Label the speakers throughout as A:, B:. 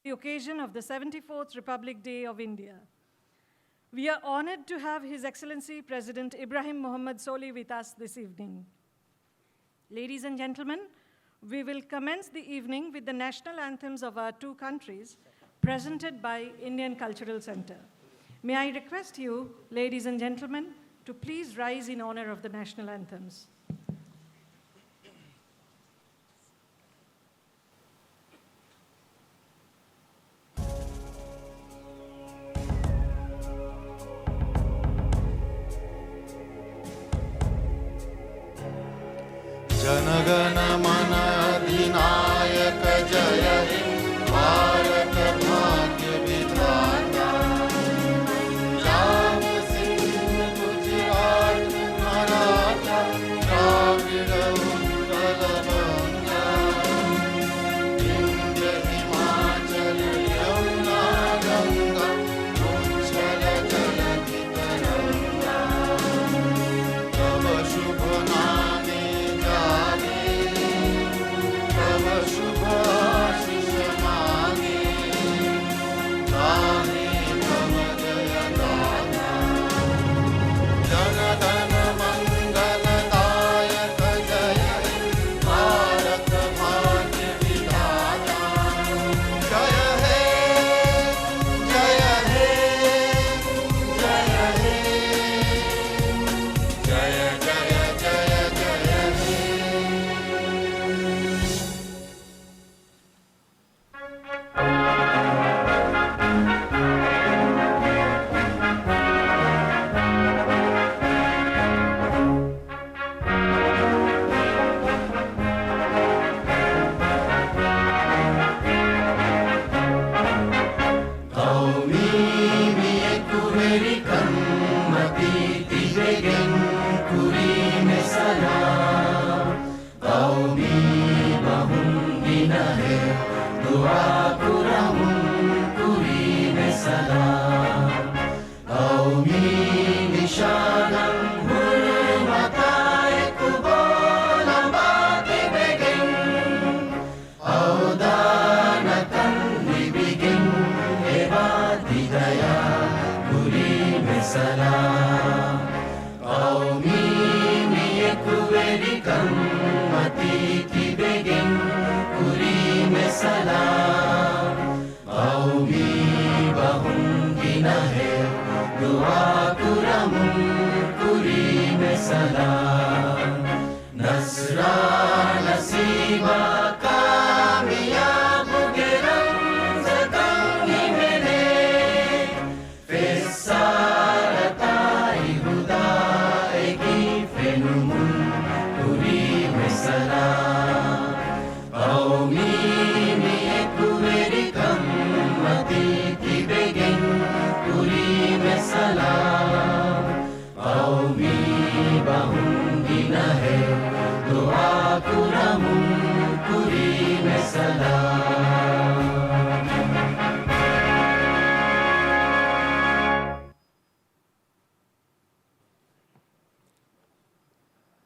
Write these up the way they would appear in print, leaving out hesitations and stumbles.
A: The occasion of the 74th Republic Day of India. We are honored to have His Excellency President Ibrahim Mohammad Soli with us this evening. Ladies and gentlemen, we will commence the evening with the national anthems of our two countries, presented by Indian Cultural Center. May I request you, ladies and gentlemen, to please rise in honor of the national anthems.
B: जनगण मन अधिनायक जय हे भारत भाग्य विधाता पंजाब सिंध गुजरात मराठा द्राविड़ उत्कल बंगा विंध्य हिमाचल यमुना गंगा उच्छल जलधि तरंगा तव शुभ नामे शुभ आशीष मांगे गाहे तव जय गाथा जन धन मंगल दायक जय हे भारत भाग्य विधाता जय हे जय हे जय हे जय जय जय जय हे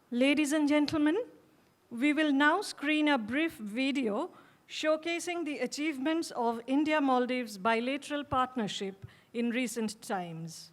A: Ladies and gentlemen, we will now screen a brief video showcasing the achievements of India-Maldives bilateral partnership in recent times.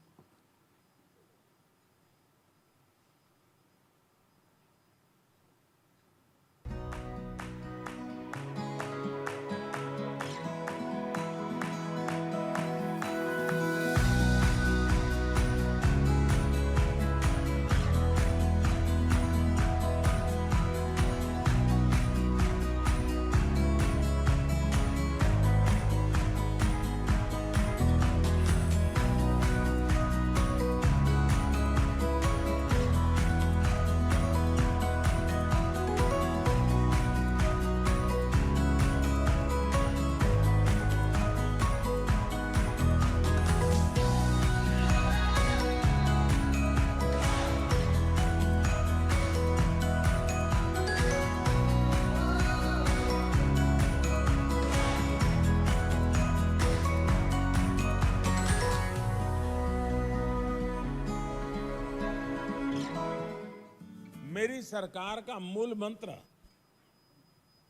C: मेरी सरकार का मूल मंत्र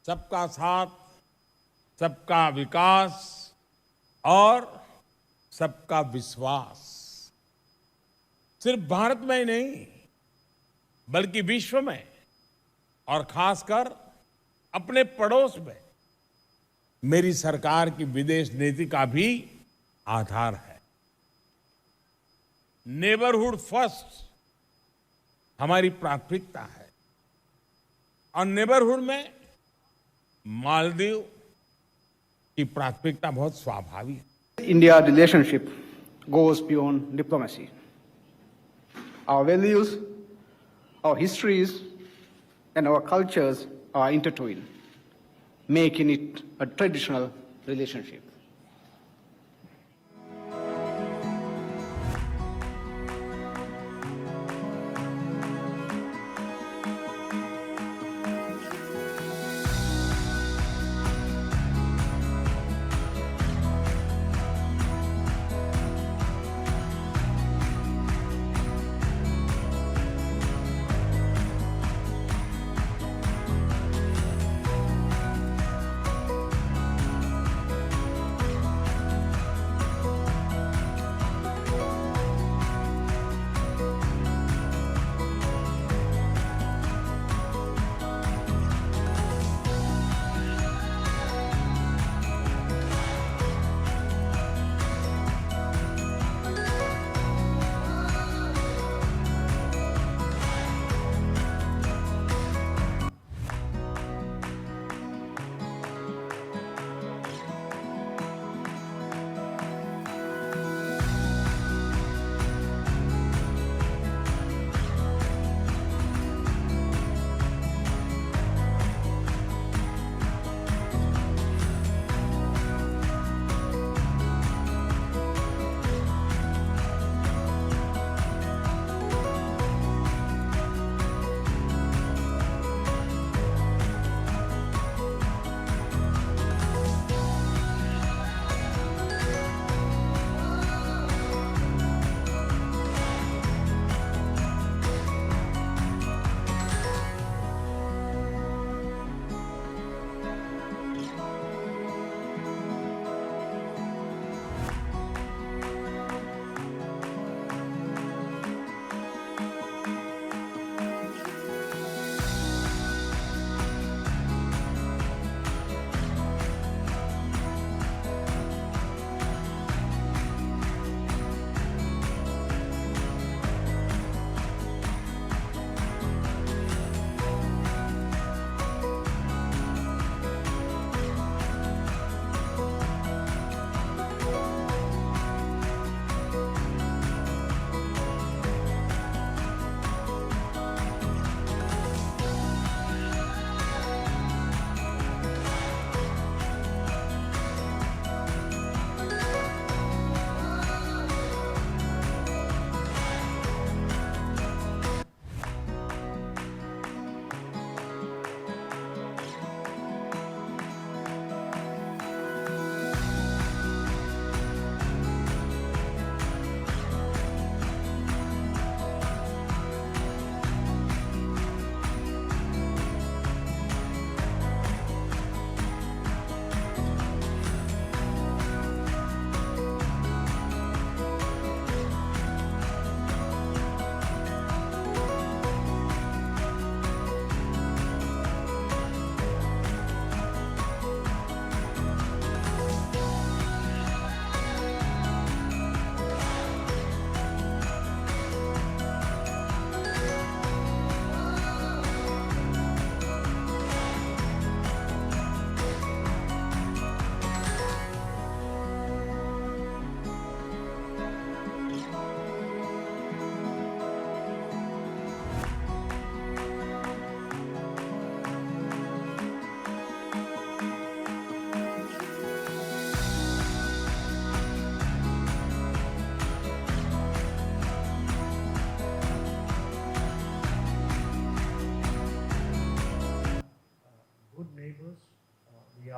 C: सबका साथ, सबका विकास और सबका विश्वास सिर्फ भारत में ही नहीं बल्कि विश्व में और खासकर अपने पड़ोस में मेरी सरकार की विदेश नीति का भी आधार है। नेबरहुड फर्स्ट हमारी प्राथमिकता है और नेबरहुड में मालदीव की प्राथमिकता बहुत स्वाभाविक है।
D: India relationship goes beyond diplomacy. Our values, our histories, and our cultures are intertwined, making it a traditional relationship.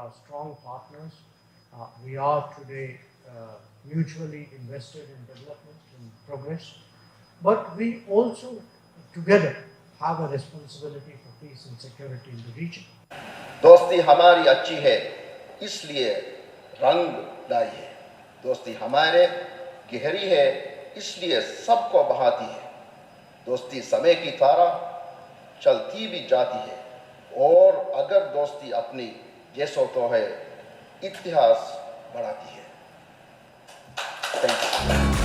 E: are strong partners. We are today mutually invested in development and progress. But we also together have a responsibility for peace and security in the region.
B: दोस्ती हमारी अच्छी है इसलिए रंग लाई है, दोस्ती हमारे गहरी है इसलिए सबको बहाती है, दोस्ती समय की तरह चलती भी जाती है और अगर दोस्ती अपनी जैसो तो है इतिहास बढ़ाती है। Thank you.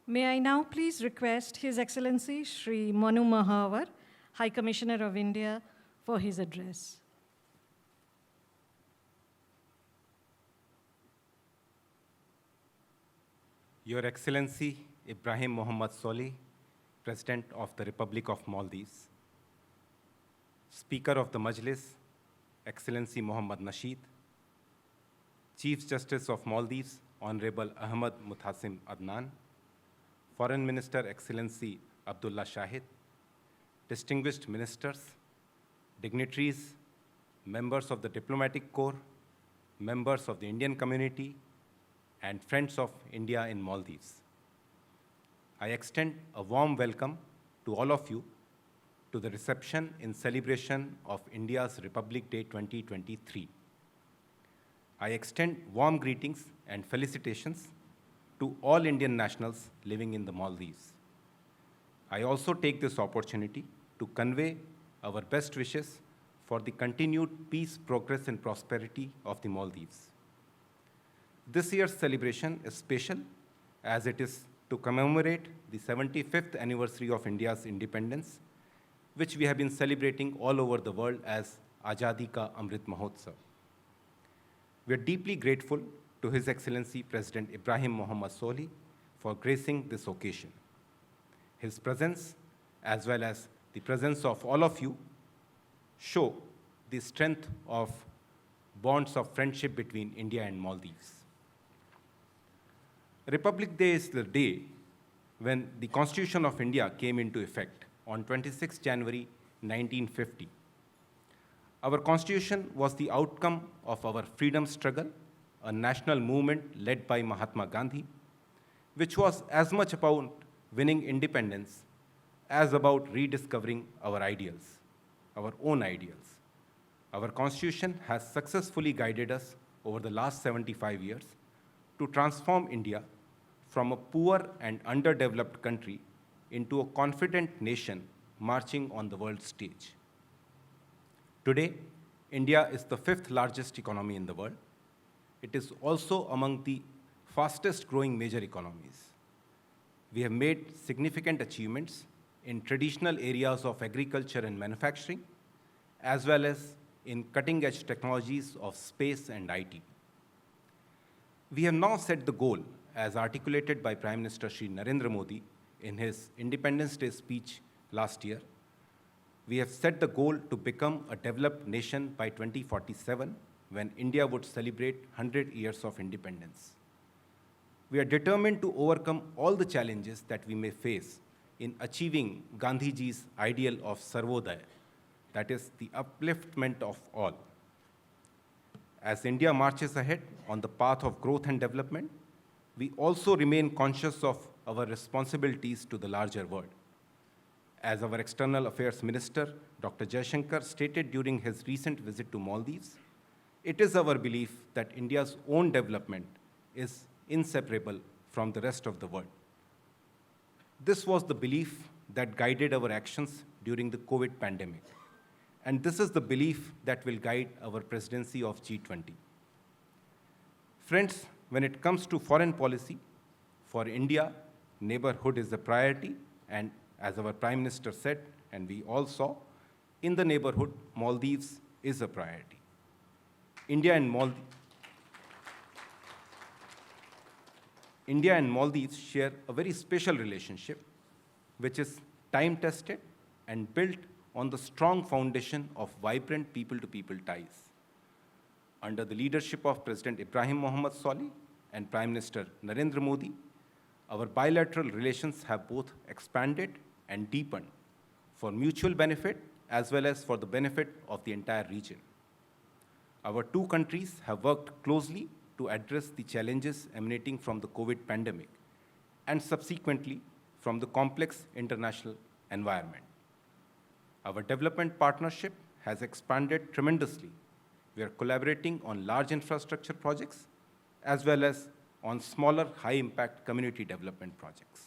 A: May I now please request His Excellency Shri Manu Mahawar, High Commissioner of India, for his address.
F: Your Excellency Ibrahim Mohammed Solih, President of the Republic of Maldives, Speaker of the Majlis, Excellency Mohammad Nasheed, Chief Justice of Maldives, Honorable Ahmad Muthasim Adnan, Foreign Minister Excellency Abdullah Shahid, distinguished ministers, dignitaries, members of the diplomatic corps, members of the Indian community, and friends of India in Maldives. I extend a warm welcome to all of you to the reception in celebration of India's Republic Day 2023. I extend warm greetings and felicitations to all Indian nationals living in the Maldives. I also take this opportunity to convey our best wishes for the continued peace, progress, and prosperity of the Maldives. This year's celebration is special as it is to commemorate the 75th anniversary of India's independence, which we have been celebrating all over the world as Azadi Ka Amrit Mahotsav. We are deeply grateful to His Excellency President Ibrahim Mohammed Solih for gracing this occasion. His presence, as well as the presence of all of you, show the strength of bonds of friendship between India and Maldives. Republic Day is the day when the Constitution of India came into effect on 26 January 1950. Our Constitution was the outcome of our freedom struggle, a national movement led by Mahatma Gandhi, which was as much about winning independence as about rediscovering our ideals, our own ideals. Our Constitution has successfully guided us over the last 75 years to transform India from a poor and underdeveloped country into a confident nation marching on the world stage. Today, India is the 5th largest economy in the world. It is also among the fastest growing major economies. We have made significant achievements in traditional areas of agriculture and manufacturing, as well as in cutting-edge technologies of space and IT. We have now set the goal, as articulated by Prime Minister Shri Narendra Modi in his Independence Day speech last year. We have set the goal to become a developed nation by 2047, when India would celebrate 100 years of independence. We are determined to overcome all the challenges that we may face in achieving Gandhiji's ideal of Sarvodaya, that is the upliftment of all. As India marches ahead on the path of growth and development, we also remain conscious of our responsibilities to the larger world. As our External Affairs Minister, Dr. Jaishankar, stated during his recent visit to Maldives, it is our belief that India's own development is inseparable from the rest of the world. This was the belief that guided our actions during the COVID pandemic, and this is the belief that will guide our presidency of G20. Friends, when it comes to foreign policy, for India, neighborhood is a priority, and as our Prime Minister said, and we all saw, in the neighborhood, Maldives is a priority. India and Maldives share a very special relationship, which is time-tested and built on the strong foundation of vibrant people-to-people ties. Under the leadership of President Ibrahim Mohammed Solih and Prime Minister Narendra Modi, our bilateral relations have both expanded and deepened for mutual benefit as well as for the benefit of the entire region. Our two countries have worked closely to address the challenges emanating from the COVID pandemic and subsequently from the complex international environment. Our development partnership has expanded tremendously. We are collaborating on large infrastructure projects as well as on smaller, high-impact community development projects.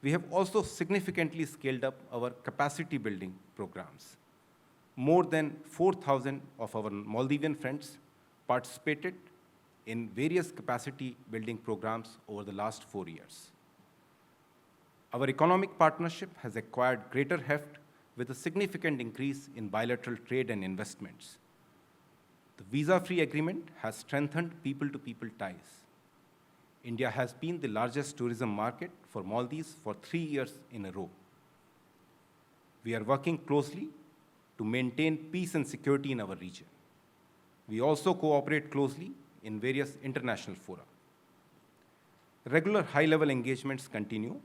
F: We have also significantly scaled up our capacity building programs. More than 4,000 of our Maldivian friends participated in various capacity building programs over the last 4 years. Our economic partnership has acquired greater heft with a significant increase in bilateral trade and investments. The visa-free agreement has strengthened people-to-people ties. India has been the largest tourism market for Maldives for 3 years in a row. We are working closely to maintain peace and security in our region. We also cooperate closely in various international fora. Regular high-level engagements continue.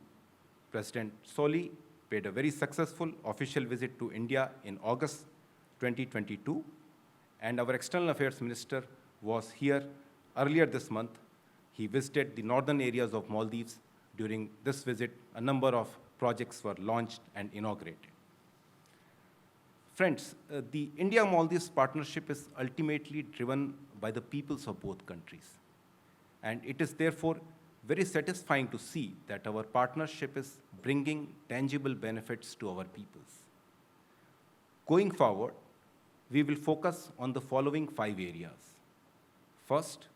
F: President Soli paid a very successful official visit to India in August 2022, and our External Affairs Minister was here earlier this month. He visited the northern areas of Maldives. During this visit, a number of projects were launched and inaugurated. Friends, the India-Maldives partnership is ultimately driven by the peoples of both countries. And it is therefore very satisfying to see that our partnership is bringing tangible benefits to our peoples. Going forward, we will focus on the following 5 areas. First,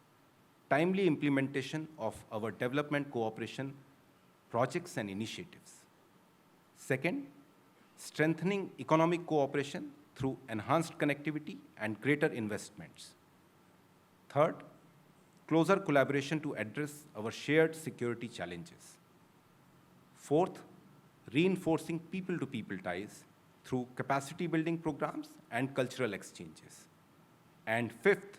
F: timely implementation of our development cooperation projects and initiatives. Second, strengthening economic cooperation through enhanced connectivity and greater investments. Third, closer collaboration to address our shared security challenges. Fourth, reinforcing people-to-people ties through capacity building programs and cultural exchanges. And fifth,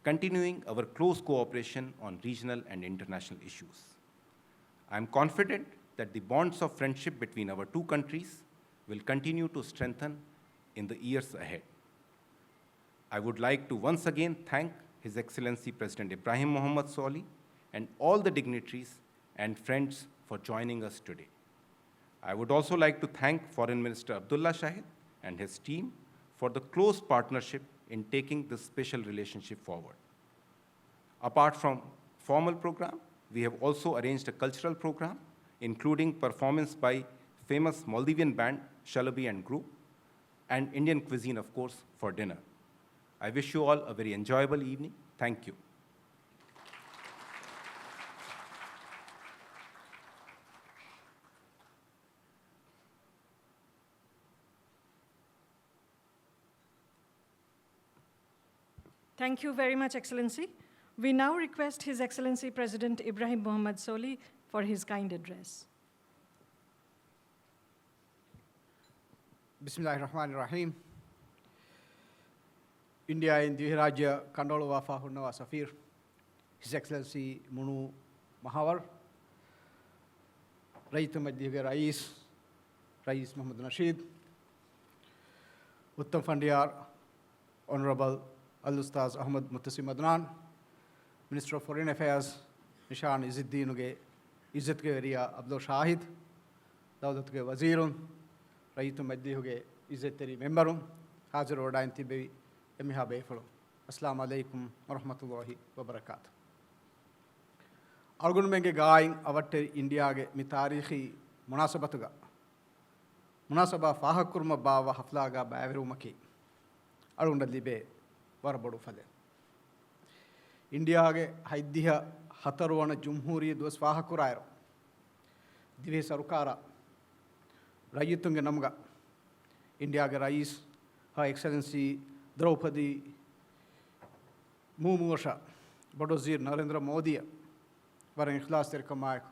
F: continuing our close cooperation on regional and international issues. I am confident that the bonds of friendship between our two countries will continue to strengthen in the years ahead. I would like to once again thank His Excellency President Ibrahim Mohammed Soli and all the dignitaries and friends for joining us today. I would also like to thank Foreign Minister Abdullah Shahid and his team for the close partnership in taking this special relationship forward. Apart from formal program, we have also arranged a cultural program, including performance by famous Maldivian band, Shalabi and Group, and Indian cuisine, of course, for dinner. I wish you all a very enjoyable evening. Thank you.
A: Thank you very much, Excellency. We now request His Excellency President Ibrahim Mohammed Soli for his kind address.
D: Bismillahirrahmanirrahim. India in Dvihirajya Kandolu Wafa Hunnawa Safir, His Excellency Munu Mahawar, Raitu Madhiga Rais, Rais Muhammad Nasheed, Uttam Fandiyar, Honorable Al-Ustaz Ahmad Muttasim Adnan, Minister of Foreign Affairs, Nishan Izzuddin Izzat ke Area Abdul Shahid, Daudat ke Wazirun, Raitu Madhiga Izzat Teri Memberun, Hazir Odain Tibi, Emiha Befalo. Assalamu alaikum wa rahmatullahi wa barakatuh. Argun Menge Gaing Avatte India ge Mitarikhi Munasabatuga. Munasaba Fahakurma Bawa Haflaga Bavirumaki. Arunda Libe Warbodu Fade. India ge Haidiha Hataruana Jumhuri Dwas Fahakurairo. Dive Sarukara. Rayitunga Namga. India ge Rais, Her Excellency Draupadi Murmusha, Badozir Narendra Modi, Varan Ikhlas Terkamaik,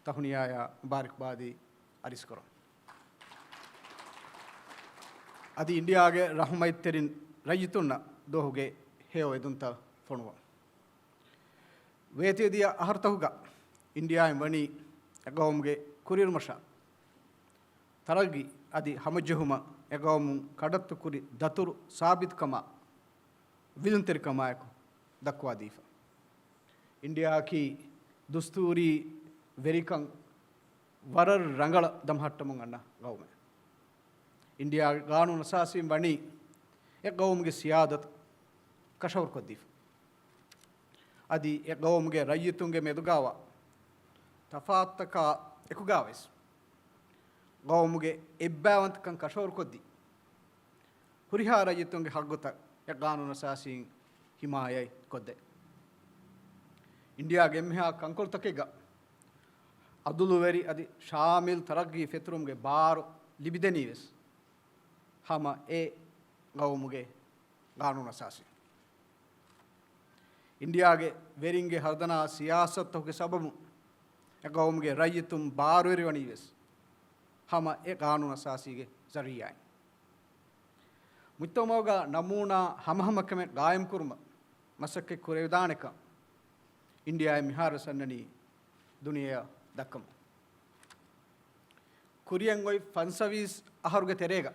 D: Tahuniaya, Barik Badi, Ariskoro. Adi India ge Rahumait Terin Rajituna, Dohuge, Heo Edunta Fonua. Vetedia Ahartahuga, India and Vani, Agomge, Kurir Masha. ತರಗಿ ಅದಿ ಹಮಜಹುಮ ಎಗವಮು ಕಡತ್ತು ಕುರಿ ದತುರು ಸಾಬಿತ್ ಕಮ ವಿಲಂತಿರ್ ಕಮಾಯಕು ದಕ್ವಾದೀಫ India ಕಿ ದುಸ್ತೂರಿ ವೆರಿಕಂ ವರರ್ ರಂಗಳ ದಮಹಟ್ಟಮುಂ ಅಣ್ಣ ಗೌಮೆ India ಕಾನೂನು ಸಾಸಿಂ ಬಣಿ A ಗೌಮ್ಗೆ ಸಿಯಾದತ್ ಕಶವರ್ ಕೊದ್ದೀಫ ಅದಿ A ಗೌಮ್ಗೆ ರಯ್ಯಿತುಂಗೆ ಮೆದುಗಾವ ತಫಾತ್ತಕ ಎಕುಗಾವೆಸ್ ಗೌಮ್ಗೆ ಎಬ್ಬಾವಂತಕಂ ಕಶವರ್ ಕೊದ್ದಿ ಹುರಿಹಾ ರಯ್ಯಿತುಂಗೆ ಹಗ್ಗುತ A ಕಾನೂನು ಸಾಸಿಂ ಹಿಮಾಯೈ ಕೊದ್ದೆ ಇಂಡಿಯಾಗೆ ಎಮ್ಮೆಹಾ ಕಂಕೊಳ್ತಕ್ಕೆಗ ಅದುಲುವೆರಿ ಅದಿ ಶಾಮಿಲ್ ತರಗ್ಗಿ ಫೆತ್ರುಮ್ಗೆ ಬಾರು ಲಿಬಿದೆನೀವೆಸ್ ಹಮ A ಗೌಮುಗೆ ಕಾನೂನು ಸಾಸಿ ಇಂಡಿಯಾಗೆ ವೆರಿಂಗೆ ಹರ್ದನ ಸಿಯಾಸತ್ ಹೊಗೆ ಸಬಮು ಎ ಗೌಮ್ಗೆ ರಯ್ಯಿತುಂ ಬಾರು ಎರಿವಣೀವೆಸ್ ಹಮ ಎ ಕಾನೂನು ಸಾಸಿಗೆ ಜರಿಯಾಯ್ ಮುತ್ತಮೋಗ ನಮೂನಾ ಹಮಹಮಕ್ಕಮೆ ಗಾಯಂ ಕುರ್ಮ ಮಸಕ್ಕೆ ಕುರೆದಾಣಕ ಇಂಡಿಯಾ ಮಿಹಾರ ಸನ್ನನಿ ದುನಿಯಾ ದಕ್ಕಮ ಕುರಿಯಂಗೊಯ್ ಫನ್ಸವೀಸ್ ಅಹರುಗೆ ತೆರೆಗ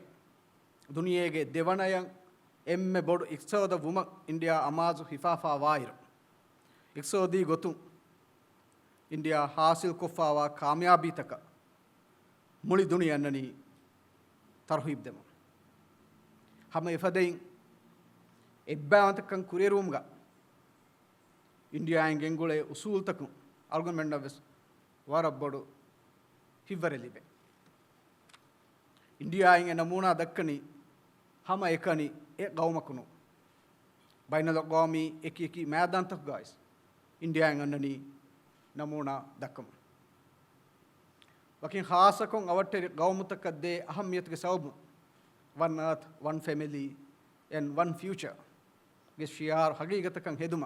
D: ದುನಿಯೆಗೆ ದೆವಣಯಂ ಎಮ್ಮೆ ಬೊಡು ಇಕ್ಸೋದ ವುಮ ಇಂಡಿಯಾ ಅಮಾಜು ಹಿಫಾಫಾ ವಾಯಿರು ಇಕ್ಸೋದಿ ಗೊತ್ತು ಇಂಡಿಯಾ ಹಾಸಿಲ್ ಕುಫಾವಾ ಕಾಮಯಾಬಿ ತಕ ಮುಳಿ ದುನಿಯನ್ನನಿ ತರ್ಹಿಬ್ದೆಮ ಹಮ ಇಫದೈನ್ ಎಬ್ಬಾವಂತಕಂ ಕುರಿಯರೂಮ್ಗ ಇಂಡಿಯಾ ಎಂಗುಳೆ ಉಸೂಲ್ ತಕು ಆರ್ಗುಮೆಂಟ್ ವಾರಬ್ಬಡು ಹಿವ್ವರೆಲಿವೆ ಇಂಡಿಯಾ ಇಂಗೆ ನಮೂನಾ ದಕ್ಕನಿ ಹಮ ಎಕನಿ ಎ ಗೌಮಕುನು ಬೈನಲ ಗೌಮಿ ಎಕಿ ಎಕಿ ಮ್ಯಾದಂತಕ್ ಗಾಯ್ಸ್ ಇಂಡಿಯಾ ಇಂಗನ್ನನಿ ನಮೂನಾ ದಕ್ಕಮ ವಕಿನ್ ಖಾಸಕೊಂ ಅವಟ್ಟೆ ಗೌಮುತಕದ್ದೇ ಅಹಮಿಯತ್ಗೆ ಸೌಬು one earth one family and one future ಗೆ ಶಿಯಾರ್ ಹಗೀಗತಕಂ ಹೆದುಮ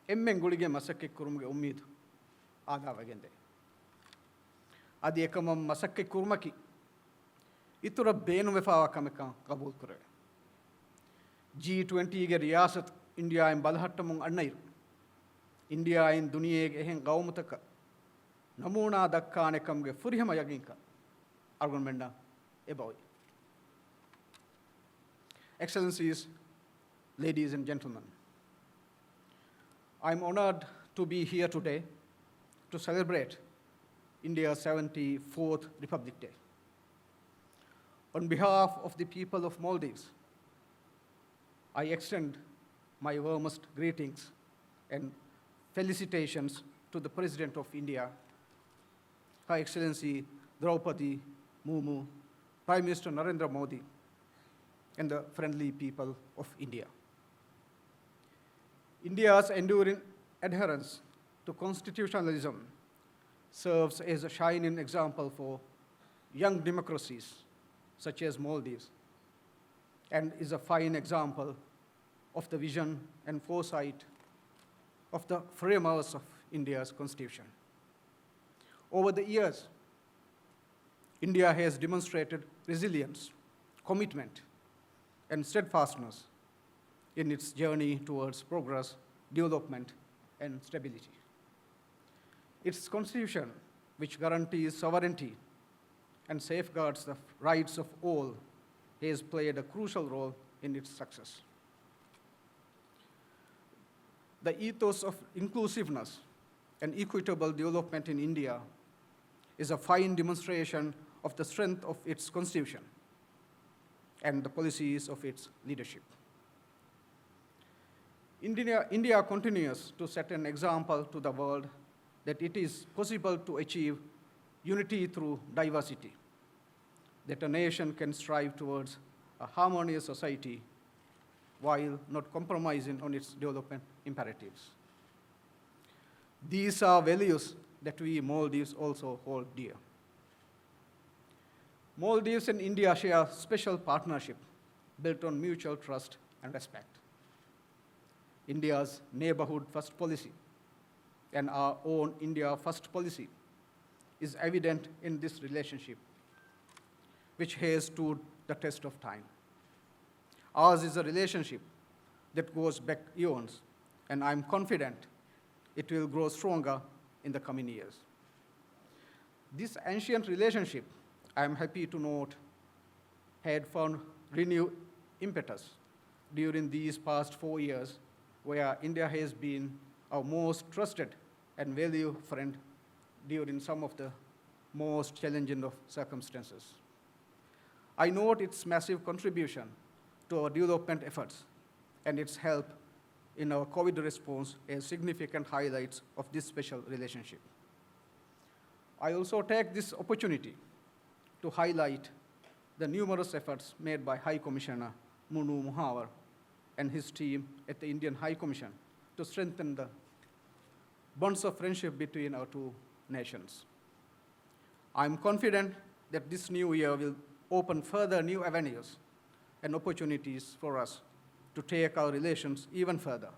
D: ಎಮ್ಮೆಂ ಗುಳಿಗೆ ಮಸಕ್ಕೆ ಕುರುಮ್ಗೆ ಉಮ್ಮೀದು ಆದಾವಗೆಂದೆ ಅದು ಏಕಮಂ ಮಸಕ್ಕೆ ಕುರ್ಮಕಿ ಇತುರ ಬೇನು ವೆಫಾವ ಕಮೆಕ ಕಬೂಲ್ ಕುರೆ G20 ರಿಯಾಸತ್ ಇಂಡಿಯಾ ಇನ್ ಬಲಹಟ್ಟಮುಂ ಅಣ್ಣೈರು ಇಂಡಿಯಾ ಇನ್ ದುನಿಯೆಗೆ ಎಹೆಂ ಗೌಮುತಕ ನಮೂನಾ ದಕ್ಕಾನೆಕಂಗೆ ಫುರಿಹಮ ಯಗಿಂಕ ಆರ್ಗುಮೆಂಡ ಎಬಾಯ್ Excellencies, ladies and gentlemen, I am honored to be here today to celebrate India's 74th Republic Day. On behalf of the people of Maldives, I extend my warmest greetings and felicitations to the President of India, Her Excellency Draupadi Murmu, Prime Minister Narendra Modi, and the friendly people of India. India's enduring adherence to constitutionalism serves as a shining example for young democracies such as Maldives, and is a fine example of the vision and foresight of the framers of India's constitution. Over the years, India has demonstrated resilience, commitment, and steadfastness in its journey towards progress, development, and stability. Its constitution, which guarantees sovereignty and safeguards the rights of all, has played a crucial role in its success. The ethos of inclusiveness and equitable development in India is a fine demonstration of the strength of its constitution and the policies of its leadership. India continues to set an example to the world that it is possible to achieve unity through diversity, that a nation can strive towards a harmonious society while not compromising on its development imperatives. These are values that we Maldives also hold dear. Maldives and India share a special partnership built on mutual trust and respect. India's neighborhood first policy and our own India first policy is evident in this relationship, which has stood the test of time. Ours is a relationship that goes back eons, and I'm confident it will grow stronger in the coming years. This ancient relationship I am happy to note, had found renewed impetus during these past 4 years, where India has been our most trusted and valued friend during some of the most challenging of circumstances. I note its massive contribution to our development efforts and its help in our COVID response as significant highlights of this special relationship. I also take this opportunity to highlight the numerous efforts made by High Commissioner Munu Muhawar and his team at the Indian High Commission to strengthen the bonds of friendship between our two nations. I'm confident that this new year will open further new avenues and opportunities for us to take our relations even further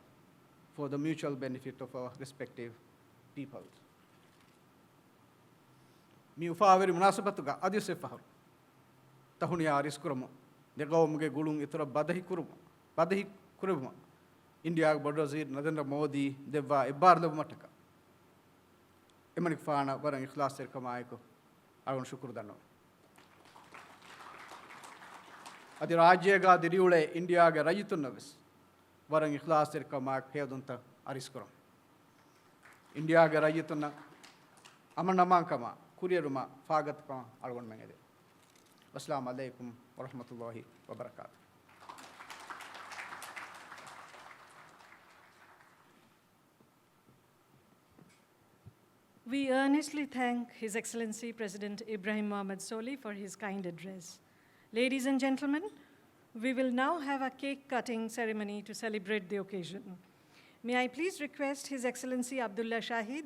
D: for the mutual benefit of our respective peoples. Mi ufaweri munasabatuga adise fahar tahuni aris kurumu negawmuge gulung itura badahi kurumu India Badrazir Narendra Modi devva ebbar lev mataka emanik faana warang ikhlas ser kamaayko agun shukr danno adi rajyaga diriule India ga rajitunnavis warang ikhlas ser kamaak hedunta aris kurum India ga rajitunna amanamankama kurieruma fagatma algon mengede assalamu alaikum wa rahmatullahi wa barakatuh.
A: We earnestly thank His Excellency President Ibrahim Mohammed Soli for his kind address. Ladies and gentlemen, we will now have a cake-cutting ceremony to celebrate the occasion. May I please request His Excellency Abdullah Shahid,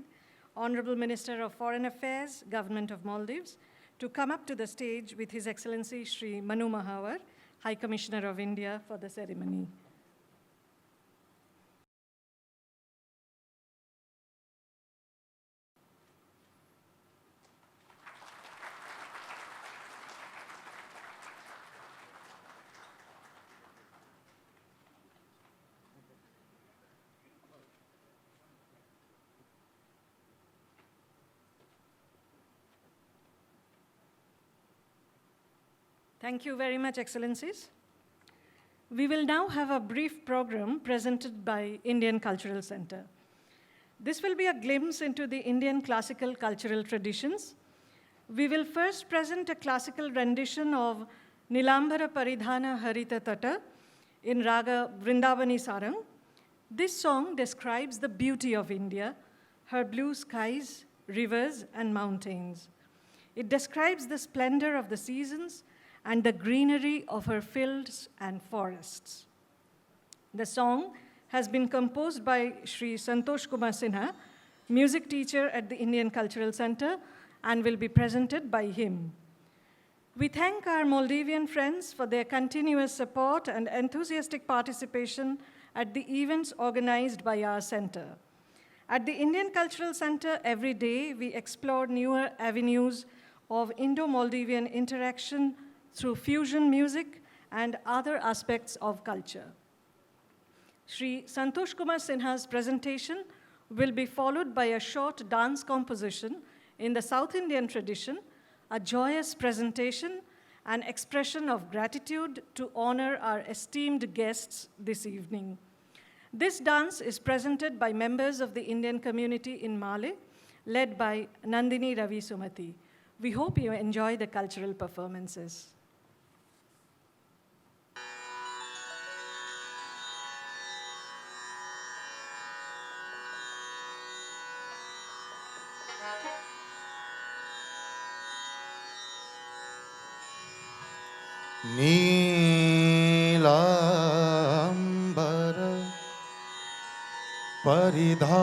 A: Honorable Minister of Foreign Affairs, Government of Maldives, to come up to the stage with His Excellency Shri Manu Muhawar, High Commissioner of India, for the ceremony. Thank you very much, Excellencies. We will now have a brief program presented by Indian Cultural Center. This will be a glimpse into the Indian classical cultural traditions. We will first present a classical rendition of Nilambara Paridhana Harita Tata in Raga Vrindavani Sarang. This song describes the beauty of India, her blue skies, rivers, and mountains. It describes the splendor of the seasons and the greenery of her fields and forests. The song has been composed by Shri Santosh Kumar Sinha, music teacher at the Indian Cultural Center, and will be presented by him. We thank our Maldivian friends for their continuous support and enthusiastic participation at the events organized by our center. At the Indian Cultural Center, every day we explore newer avenues of Indo-Maldivian interaction through fusion music and other aspects of culture. Shri Santosh Kumar Sinha's presentation will be followed by a short dance composition in the South Indian tradition, a joyous presentation, an expression of gratitude to honor our esteemed guests this evening. This dance is presented by members of the Indian community in Male, led by Nandini Ravi Sumati. We hope you enjoy the cultural performances.
G: नीलांबर परिधान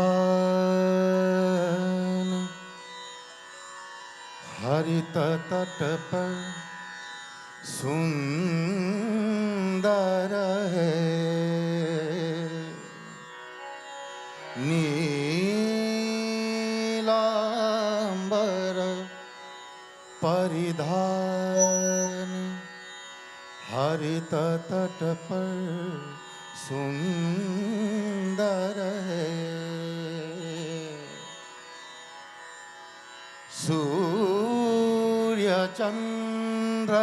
G: हरित तट पर सुंदर है नीलांबर परिधान हरित तट पर सुंदर है सूर्य चंद्र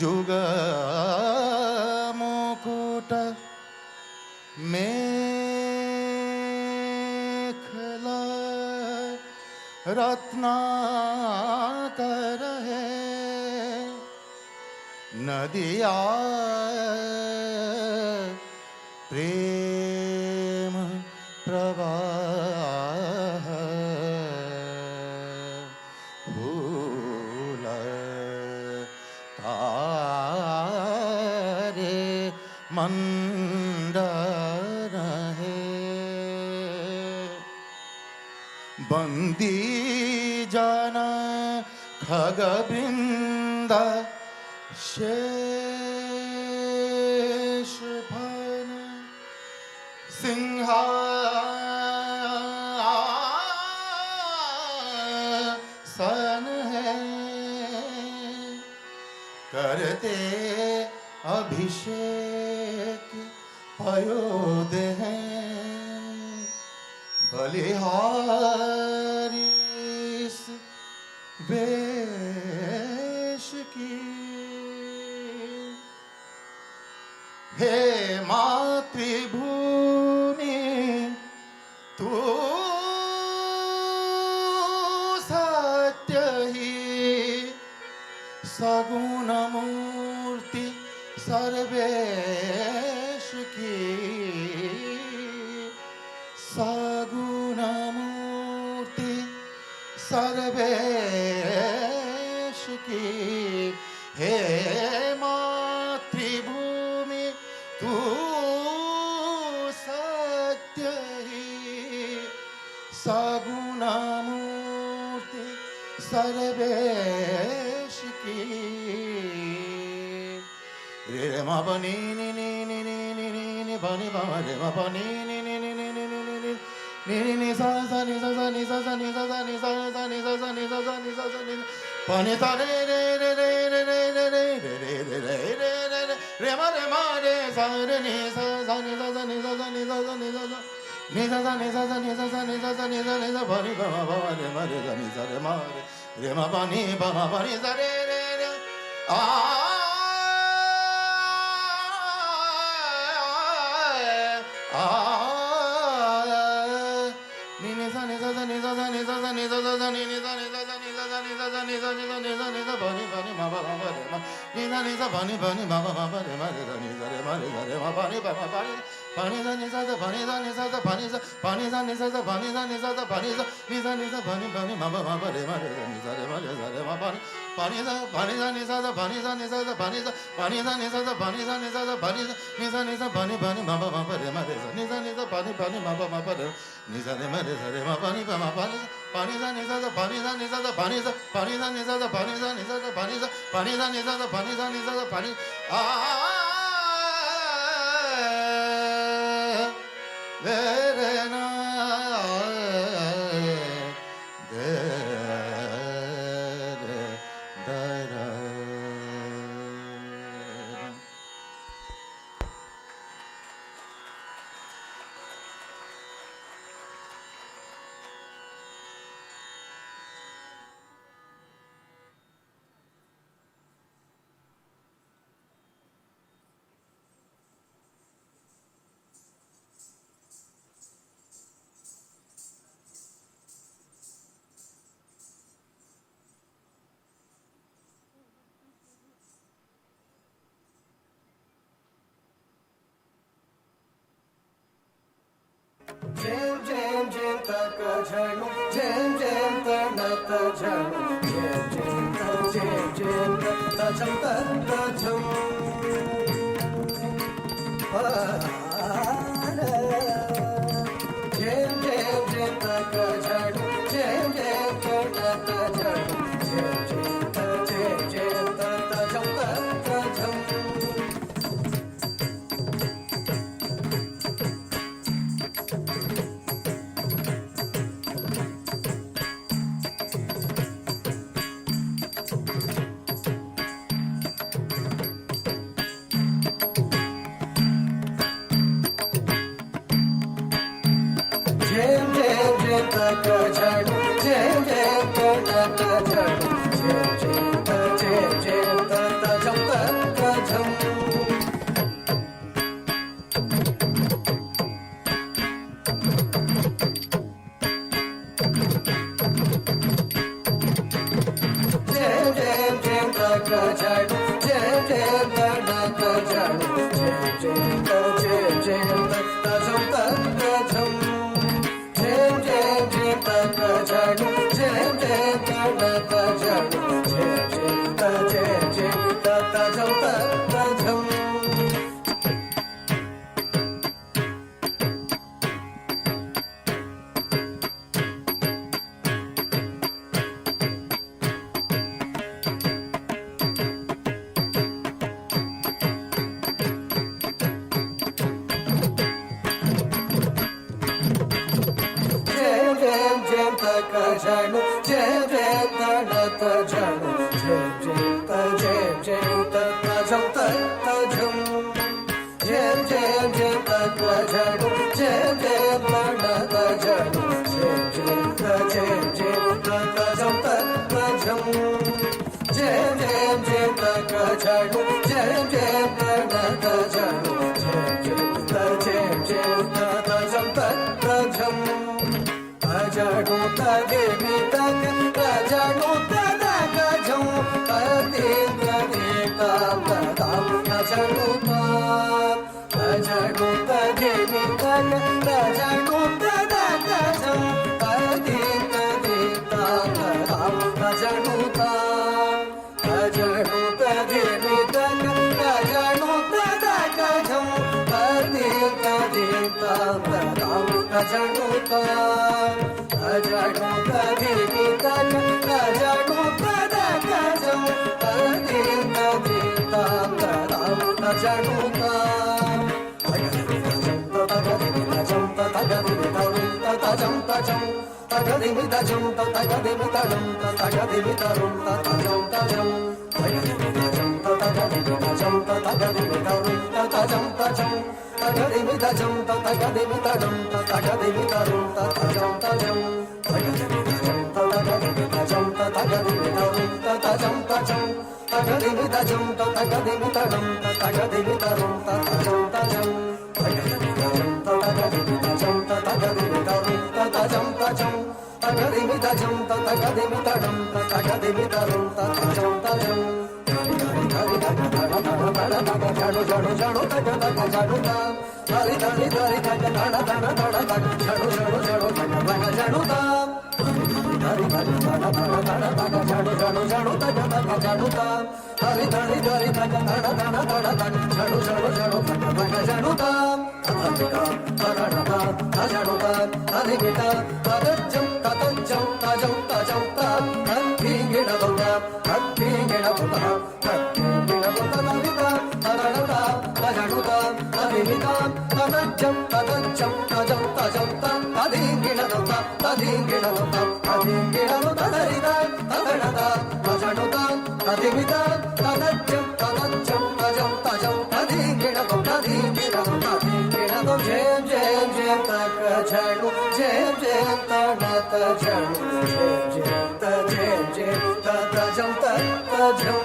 G: युग मुकुट मेखला रत्नाकर है नदिया प्रेम प्रवाह फूल तारे मंडर है बंदी जन खग बृंद शेष भन सिंहासन है करते अभिषेक पयोद हैं बलिहारी इस वेश की हे मातृभूमि तू सत्य ही सगुण मूर्ति सर्वेश की सगुण मूर्ति सर्वेश की हे मातृभूमि तू सत्य ही सगुण मूर्ति सर्वेश की रे म बनी नि नि नि नि नि नि नि बनी बम रे म बनी नि नि नि नि नि नि नि नि नि नि सा सा नि सा सा नि सा सा नि सा सा नि सा सा नि सा सा नि सा सा नि सा सा नि बनी सा रे रे रे रे रे रे रे रे रे रे रे रे रे रे रे म रे सा रे नि सा सा नि सा सा नि सा सा नि सा सा नि सा सा नि सा सा नि सा सा नि सा सा नि सा सा नि सा नि सा बनी बम बम रे म रे सा नि सा रे म रे म बनी बम बनी सा रे रे रे आ
H: Jam jam jam tak jhanu jam jam tanat jhanu jam jam ta jam ta jam jam jam jam tak jhanu jam jam tanat jhanu jam jam ta jam ta jam जय जय जय तक झड़ जय जय तक झड़ జను జయ జయంత నత జను జయ జయంత తజం తజం జయ జయంత జను జయ జయంత నత జను జయ జయంత తజం తజం జను జయ జయంత నత జను జయ జయంత తజం తజం జయ జయంత జను జయ జయంత నత జను జయ జయంత తజం తజం జయ జయంత జను జయ జయంత నత జను జయ జయంత తజం తజం అజడు తదేమి తగ అజడు తదగ జం తదే తదే తాం అజడు అజడు తదేమి తగ అజడు తదగ జం తదే తదే తాం అజడు అజడు తదేమి తగ అజడు తదగ జం తదే తదే తాం అజడు అజడు తదేమి తగ అజడు తదగ జం తదే తదే తాం అజడు తగదిమి తజం తగదిమి తడం తగదిమి తరం తజం తజం తగదిమి తజం తగదిమి తజం తగదిమి తరం తజం తజం తగదిమి తజం తగదిమి తడం తగదిమి తరం తజం తజం తగదిమి తజం తగదిమి తజం తగదిమి తరం తజం తజం తగదిమి తజం తగదిమి తడం తగదిమి తరం తజం తజం తగదిమి తజం తగదిమి తజం తగదిమి తరం తజం తజం తగదిమి తజం తగదిమి తడం తగదిమి తరం తజం తజం జడు జడు జడు తగ తగ జడు హరి హరి హరి తగ తడ తడ తడ తగ జడు జడు జడు తగ తగ జడు హరి హరి తడ తడ తడ తగ జడు జడు జడు తగ తగ జడు హరి హరి హరి తగ తడ తడ తడ తగ జడు జడు జడు తగ తగ జడు తజడు హరి బిట తదజం తదజం తజం తజం తీ గిడబుట తీ గిడబుట తదజం తదజం తజం తజం తదీంగిణదం తదీంగిణదం తదీంగిణదం తదరిద తదడద తజడుద తదిమిద తదజం తదజం తజం తజం తదీంగిణదం తదీంగిణదం తదీంగిణదం జయం జయం జయం తగ జడు జయం జయం తనత జడు జయం జయం జయం తజం తజం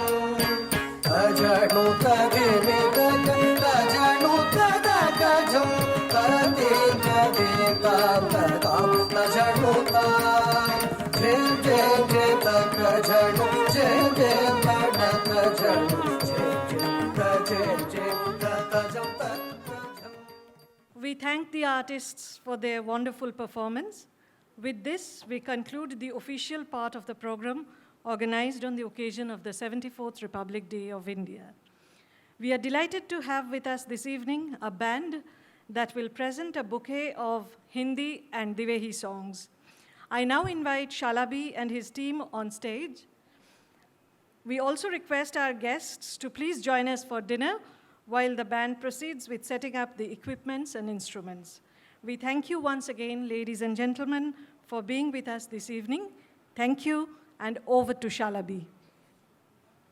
H: అజడు తదేమి తగ అజడు తదగ జం తదే తదే తాం అజడు జయ జయ జయ తగ జడు జయ జయ తనత జడు జయ జయ తజం తజం.
A: We thank the artists for their wonderful performance. With this, we conclude the official part of the program organized on the occasion of the 74th Republic Day of India. We are delighted to have with us this evening a band that will present a bouquet of Hindi and Divehi songs. I now invite Shalabi and his team on stage. We also request our guests to please join us for dinner while the band proceeds with setting up the equipments and instruments. We thank you once again, ladies and gentlemen, for being with us this evening. Thank you, and over to Shalabi.